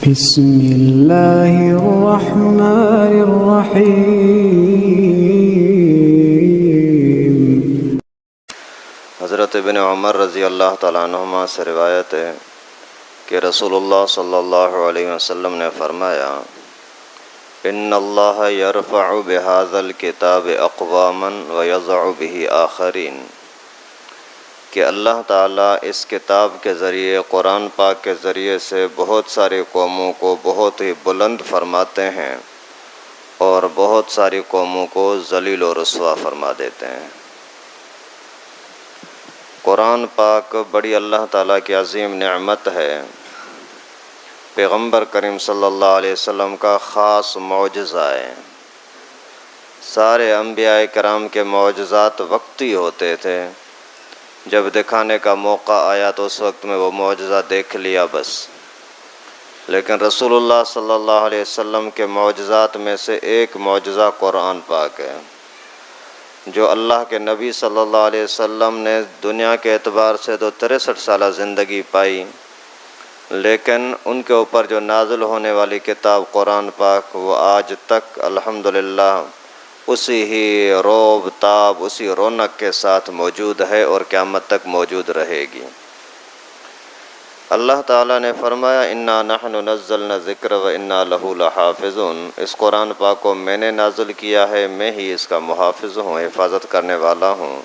بسم اللہ الرحمن الرحیم۔ حضرت ابن عمر رضی اللہ تعالیٰ عنہما سے روایت ہے کہ رسول اللہ صلی اللہ علیہ وسلم نے فرمایا، ان اللہ یرفع بہذا الکتاب اقواما ویضع بہ آخرین، کہ اللہ تعالیٰ اس کتاب کے ذریعے، قرآن پاک کے ذریعے سے بہت ساری قوموں کو بہت ہی بلند فرماتے ہیں اور بہت ساری قوموں کو ذلیل و رسوا فرما دیتے ہیں۔ قرآن پاک بڑی اللہ تعالیٰ کی عظیم نعمت ہے، پیغمبر کریم صلی اللہ علیہ وسلم کا خاص معجزہ ہے۔ سارے انبیاء کرام کے معجزات وقتی ہوتے تھے، جب دکھانے کا موقع آیا تو اس وقت میں وہ معجزہ دیکھ لیا بس، لیکن رسول اللہ صلی اللہ علیہ وسلم کے معجزات میں سے ایک معجزہ قرآن پاک ہے، جو اللہ کے نبی صلی اللہ علیہ وسلم نے دنیا کے اعتبار سے تو 63 سالہ زندگی پائی، لیکن ان کے اوپر جو نازل ہونے والی کتاب قرآن پاک وہ آج تک الحمدللہ اسی ہی روب تاب، اسی رونق کے ساتھ موجود ہے اور قیامت تک موجود رہے گی۔ اللہ تعالیٰ نے فرمایا، انا نحن نزلنا الذکر و انا لہ لحافظون، اس قرآن پاک کو میں نے نازل کیا ہے، میں ہی اس کا محافظ ہوں، حفاظت کرنے والا ہوں،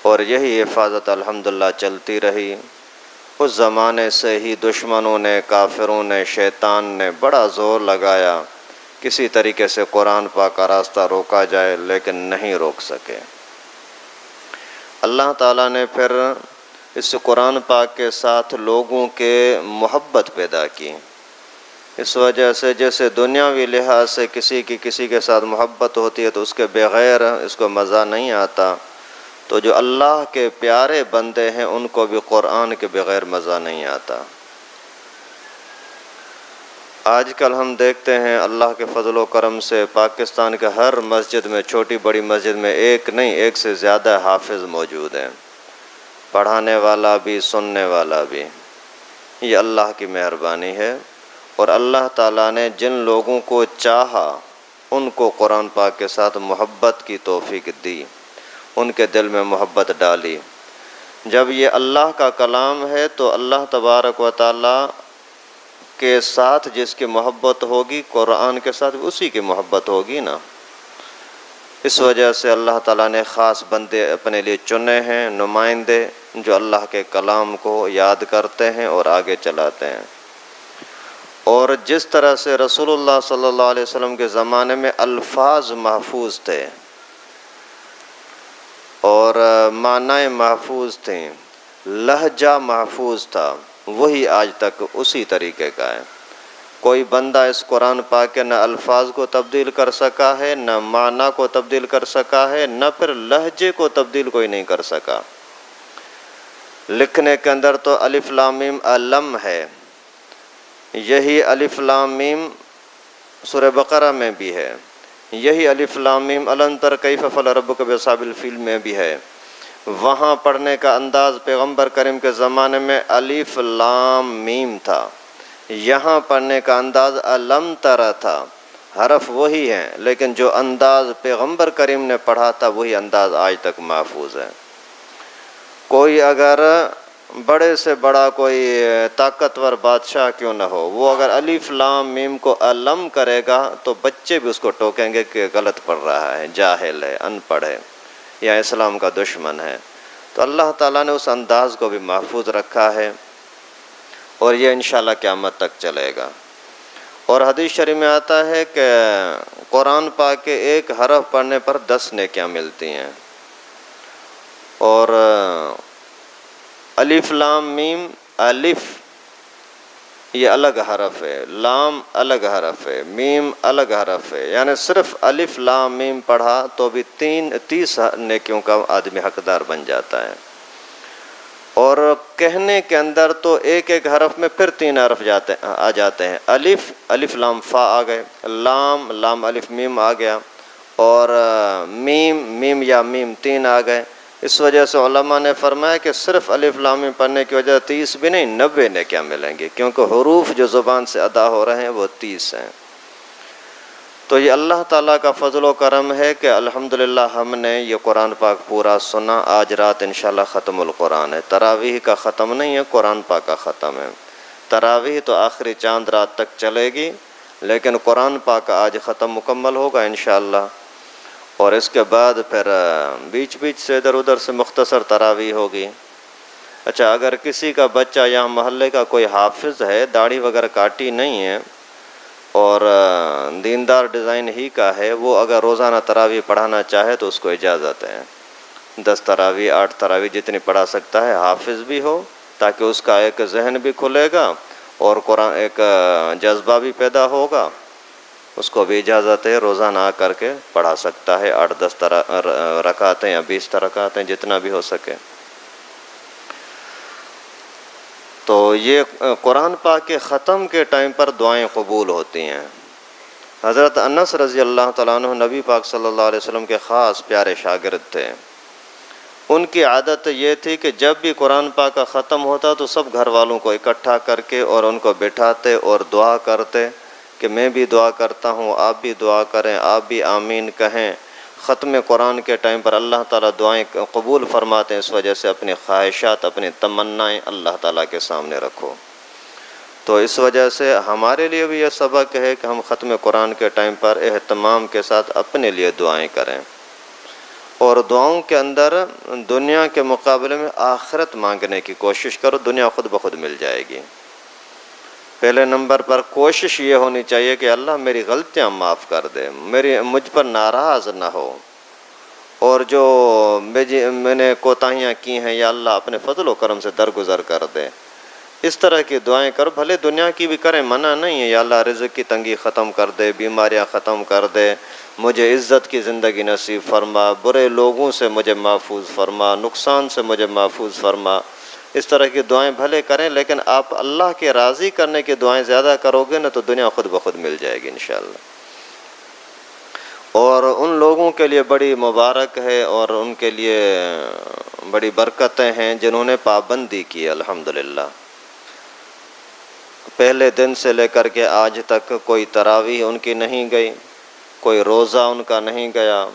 اور یہی حفاظت الحمدللہ چلتی رہی۔ اس زمانے سے ہی دشمنوں نے، کافروں نے، شیطان نے بڑا زور لگایا کسی طریقے سے قرآن پاک کا راستہ روکا جائے، لیکن نہیں روک سکے۔ اللہ تعالیٰ نے پھر اس قرآن پاک کے ساتھ لوگوں کے محبت پیدا کی۔ اس وجہ سے جیسے دنیاوی لحاظ سے کسی کے ساتھ محبت ہوتی ہے تو اس کے بغیر اس کو مزہ نہیں آتا، تو جو اللہ کے پیارے بندے ہیں ان کو بھی قرآن کے بغیر مزہ نہیں آتا۔ آج کل ہم دیکھتے ہیں اللہ کے فضل و کرم سے پاکستان کے ہر مسجد میں، چھوٹی بڑی مسجد میں ایک نہیں ایک سے زیادہ حافظ موجود ہیں، پڑھانے والا بھی، سننے والا بھی۔ یہ اللہ کی مہربانی ہے، اور اللہ تعالیٰ نے جن لوگوں کو چاہا ان کو قرآن پاک کے ساتھ محبت کی توفیق دی، ان کے دل میں محبت ڈالی۔ جب یہ اللہ کا کلام ہے تو اللہ تبارک و تعالیٰ کے ساتھ جس کی محبت ہوگی، قرآن کے ساتھ اسی کی محبت ہوگی نا۔ اس وجہ سے اللہ تعالیٰ نے خاص بندے اپنے لیے چنے ہیں، نمائندے، جو اللہ کے کلام کو یاد کرتے ہیں اور آگے چلاتے ہیں۔ اور جس طرح سے رسول اللہ صلی اللہ علیہ وسلم کے زمانے میں الفاظ محفوظ تھے اور معنی محفوظ تھیں، لہجہ محفوظ تھا، وہی آج تک اسی طریقے کا ہے۔ کوئی بندہ اس قرآن پاک کے نہ الفاظ کو تبدیل کر سکا ہے، نہ معنی کو تبدیل کر سکا ہے، نہ پھر لہجے کو تبدیل کوئی نہیں کر سکا۔ لکھنے کے اندر تو الف لام میم علم ہے، یہی الف لام میم سورہ بقرہ میں بھی ہے، یہی الف لام میم الم تر کیف فعل ربک باصحاب الفیل میں بھی ہے۔ وہاں پڑھنے کا انداز پیغمبر کریم کے زمانے میں الف لام میم تھا، یہاں پڑھنے کا انداز علم ترا تھا، حرف وہی ہیں، لیکن جو انداز پیغمبر کریم نے پڑھا تھا وہی انداز آج تک محفوظ ہے۔ کوئی اگر بڑے سے بڑا کوئی طاقتور بادشاہ کیوں نہ ہو، وہ اگر الف لام میم کو علم کرے گا تو بچے بھی اس کو ٹوکیں گے کہ غلط پڑھ رہا ہے، جاہل ہے، ان پڑھ ہے، یا اسلام کا دشمن ہے۔ تو اللہ تعالیٰ نے اس انداز کو بھی محفوظ رکھا ہے، اور یہ انشاءاللہ قیامت تک چلے گا۔ اور حدیث شریف میں آتا ہے کہ قرآن پاک کے ایک حرف پڑھنے پر 10 نیکیاں ملتی ہیں، اور الف لام میم، الف یہ الگ حرف ہے، لام الگ حرف ہے، میم الگ حرف ہے، یعنی صرف الف لام میم پڑھا تو بھی 30 نیکیوں کا آدمی حقدار بن جاتا ہے۔ اور کہنے کے اندر تو ایک ایک حرف میں پھر 3 حرف آ جاتے ہیں، الف لام فا آ گئے، لام الف میم آ گیا، اور میم یا میم 3 آ گئے، اس وجہ سے علماء نے فرمایا کہ صرف الف لام میم پڑھنے کی وجہ 30 بھی نہیں 90 نے کیا ملیں گے، کیونکہ حروف جو زبان سے ادا ہو رہے ہیں وہ 30 ہیں۔ تو یہ اللہ تعالیٰ کا فضل و کرم ہے کہ الحمدللہ ہم نے یہ قرآن پاک پورا سنا۔ آج رات انشاءاللہ ختم القرآن ہے، تراویح کا ختم نہیں ہے، قرآن پاک کا ختم ہے۔ تراویح تو آخری چاند رات تک چلے گی، لیکن قرآن پاک آج ختم مکمل ہوگا انشاءاللہ، اور اس کے بعد پھر بیچ بیچ سے ادھر ادھر سے مختصر تراویح ہوگی۔ اچھا، اگر کسی کا بچہ یہاں محلے کا کوئی حافظ ہے، داڑھی وغیرہ کاٹی نہیں ہے اور دیندار ڈیزائن ہی کا ہے، وہ اگر روزانہ تراویح پڑھانا چاہے تو اس کو اجازت ہے۔ 10 تراویح 8 تراویح جتنی پڑھا سکتا ہے، حافظ بھی ہو تاکہ اس کا ایک ذہن بھی کھلے گا اور قرآن ایک جذبہ بھی پیدا ہوگا، اس کو بھی اجازت ہے، روزانہ آ کر کے پڑھا سکتا ہے 8-10 رکعتیں یا 20 رکعتیں جتنا بھی ہو سکے۔ تو یہ قرآن پاک کے ختم کے ٹائم پر دعائیں قبول ہوتی ہیں۔ حضرت انس رضی اللہ تعالیٰ عنہ نبی پاک صلی اللہ علیہ وسلم کے خاص پیارے شاگرد تھے۔ ان کی عادت یہ تھی کہ جب بھی قرآن پاک کا ختم ہوتا تو سب گھر والوں کو اکٹھا کر کے اور ان کو بٹھاتے اور دعا کرتے کہ میں بھی دعا کرتا ہوں، آپ بھی دعا کریں، آپ بھی آمین کہیں۔ ختم قرآن کے ٹائم پر اللہ تعالیٰ دعائیں قبول فرماتے ہیں، اس وجہ سے اپنی خواہشات، اپنی تمنائیں اللہ تعالیٰ کے سامنے رکھو۔ تو اس وجہ سے ہمارے لیے بھی یہ سبق ہے کہ ہم ختم قرآن کے ٹائم پر اہتمام کے ساتھ اپنے لیے دعائیں کریں، اور دعاؤں کے اندر دنیا کے مقابلے میں آخرت مانگنے کی کوشش کرو، دنیا خود بخود مل جائے گی۔ پہلے نمبر پر کوشش یہ ہونی چاہیے کہ اللہ میری غلطیاں معاف کر دے، مجھ پر ناراض نہ ہو، اور جو میں نے کوتاہیاں کی ہیں یا اللہ اپنے فضل و کرم سے درگزر کر دے۔ اس طرح کی دعائیں کرو، بھلے دنیا کی بھی کریں، منع نہیں ہے، یا اللہ رزق کی تنگی ختم کر دے، بیماریاں ختم کر دے، مجھے عزت کی زندگی نصیب فرما، برے لوگوں سے مجھے محفوظ فرما، نقصان سے مجھے محفوظ فرما۔ اس طرح کی دعائیں بھلے کریں، لیکن آپ اللہ کے راضی کرنے کی دعائیں زیادہ کرو گے نا تو دنیا خود بخود مل جائے گی انشاءاللہ۔ اور ان لوگوں کے لیے بڑی مبارک ہے اور ان کے لیے بڑی برکتیں ہیں جنہوں نے پابندی کی، الحمدللہ۔ پہلے دن سے لے کر کے آج تک کوئی تراویح ان کی نہیں گئی، کوئی روزہ ان کا نہیں گیا،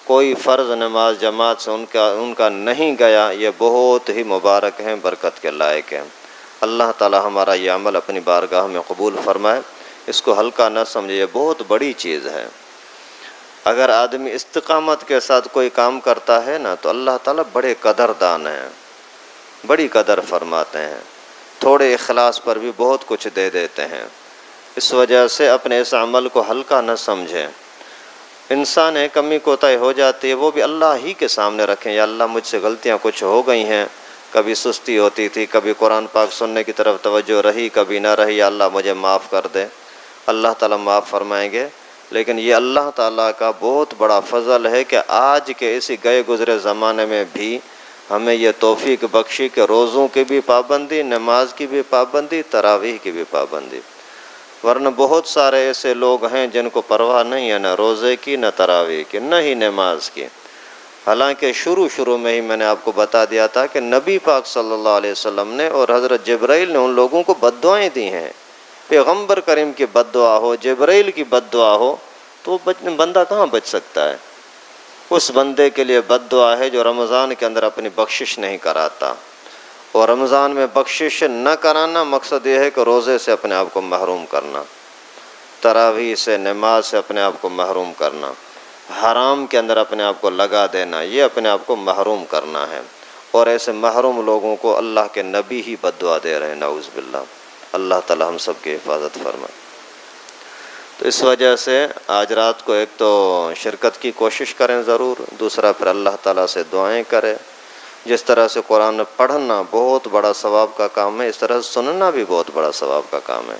کوئی فرض نماز جماعت سے ان کا نہیں گیا۔ یہ بہت ہی مبارک ہیں، برکت کے لائق ہیں۔ اللہ تعالی ہمارا یہ عمل اپنی بارگاہ میں قبول فرمائے، اس کو ہلکا نہ سمجھے، یہ بہت بڑی چیز ہے۔ اگر آدمی استقامت کے ساتھ کوئی کام کرتا ہے نا تو اللہ تعالیٰ بڑے قدردان ہیں، بڑی قدر فرماتے ہیں، تھوڑے اخلاص پر بھی بہت کچھ دے دیتے ہیں۔ اس وجہ سے اپنے اس عمل کو ہلکا نہ سمجھیں۔ انسان ہے، کمی کوتاہی ہو جاتی ہے، وہ بھی اللہ ہی کے سامنے رکھیں، یا اللہ مجھ سے غلطیاں کچھ ہو گئی ہیں، کبھی سستی ہوتی تھی، کبھی قرآن پاک سننے کی طرف توجہ رہی، کبھی نہ رہی، یا اللہ مجھے معاف کر دے۔ اللہ تعالیٰ معاف فرمائیں گے۔ لیکن یہ اللہ تعالیٰ کا بہت بڑا فضل ہے کہ آج کے اسی گئے گزرے زمانے میں بھی ہمیں یہ توفیق بخشی کہ روزوں کی بھی پابندی، نماز کی بھی پابندی، تراویح کی بھی پابندی۔ ورنہ بہت سارے ایسے لوگ ہیں جن کو پرواہ نہیں ہے نہ روزے کی، نہ تراویح کی، نہ ہی نماز کی۔ حالانکہ شروع میں ہی میں نے آپ کو بتا دیا تھا کہ نبی پاک صلی اللہ علیہ وسلم نے اور حضرت جبرائیل نے ان لوگوں کو بد دعائیں دی ہیں۔ پیغمبر کریم کی بد دعا ہو، جبرائیل کی بد دعا ہو تو بندہ کہاں بچ سکتا ہے؟ اس بندے کے لیے بد دعا ہے جو رمضان کے اندر اپنی بخشش نہیں کراتا، اور رمضان میں بخشش نہ کرانا مقصد یہ ہے کہ روزے سے اپنے آپ کو محروم کرنا، تراویح سے، نماز سے اپنے آپ کو محروم کرنا، حرام کے اندر اپنے آپ کو لگا دینا، یہ اپنے آپ کو محروم کرنا ہے۔ اور ایسے محروم لوگوں کو اللہ کے نبی ہی بد دعا دے رہے ہیں، نعوذ باللہ۔ اللہ تعالی ہم سب کی حفاظت فرمائے۔ تو اس وجہ سے آج رات کو ایک تو شرکت کی کوشش کریں ضرور، دوسرا پھر اللہ تعالیٰ سے دعائیں کریں۔ جس طرح سے قرآن پڑھنا بہت بڑا ثواب کا کام ہے، اس طرح سے سننا بھی بہت بڑا ثواب کا کام ہے۔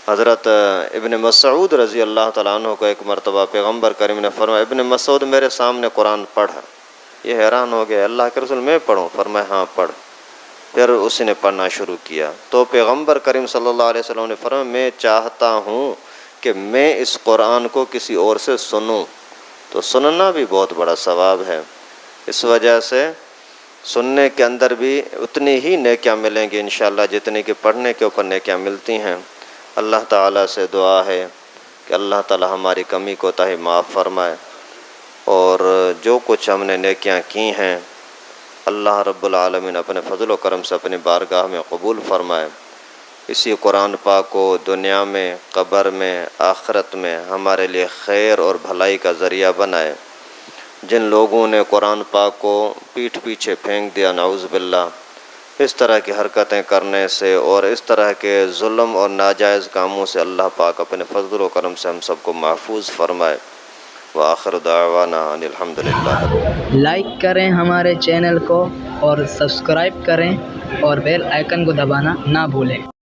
حضرت ابن مسعود رضی اللہ تعالیٰ عنہ کو ایک مرتبہ پیغمبر کریم نے فرمایا، ابن مسعود میرے سامنے قرآن پڑھ۔ یہ حیران ہو گیا، اللہ کے رسول میں پڑھوں؟ فرمایا ہاں پڑھ۔ پھر اس نے پڑھنا شروع کیا تو پیغمبر کریم صلی اللہ علیہ وسلم نے فرمایا، میں چاہتا ہوں کہ میں اس قرآن کو کسی اور سے سنوں۔ تو سننا بھی بہت بڑا ثواب ہے۔ اس وجہ سے سننے کے اندر بھی اتنی ہی نیکیاں ملیں گی انشاءاللہ جتنی کہ پڑھنے کے اوپر نیکیاں ملتی ہیں۔ اللہ تعالیٰ سے دعا ہے کہ اللہ تعالیٰ ہماری کمی کوتاہی معاف فرمائے، اور جو کچھ ہم نے نیکیاں کی ہیں اللہ رب العالمین اپنے فضل و کرم سے اپنی بارگاہ میں قبول فرمائے۔ اسی قرآن پاک کو دنیا میں، قبر میں، آخرت میں ہمارے لیے خیر اور بھلائی کا ذریعہ بنائے۔ جن لوگوں نے قرآن پاک کو پیٹھ پیچھے پھینک دیا، نعوذ باللہ، اس طرح کی حرکتیں کرنے سے اور اس طرح کے ظلم اور ناجائز کاموں سے اللہ پاک اپنے فضل و کرم سے ہم سب کو محفوظ فرمائے۔ وآخر دعوانا ان الحمدللہ۔ لائک کریں ہمارے چینل کو اور سبسکرائب کریں اور بیل آئیکن کو دبانا نہ بھولیں۔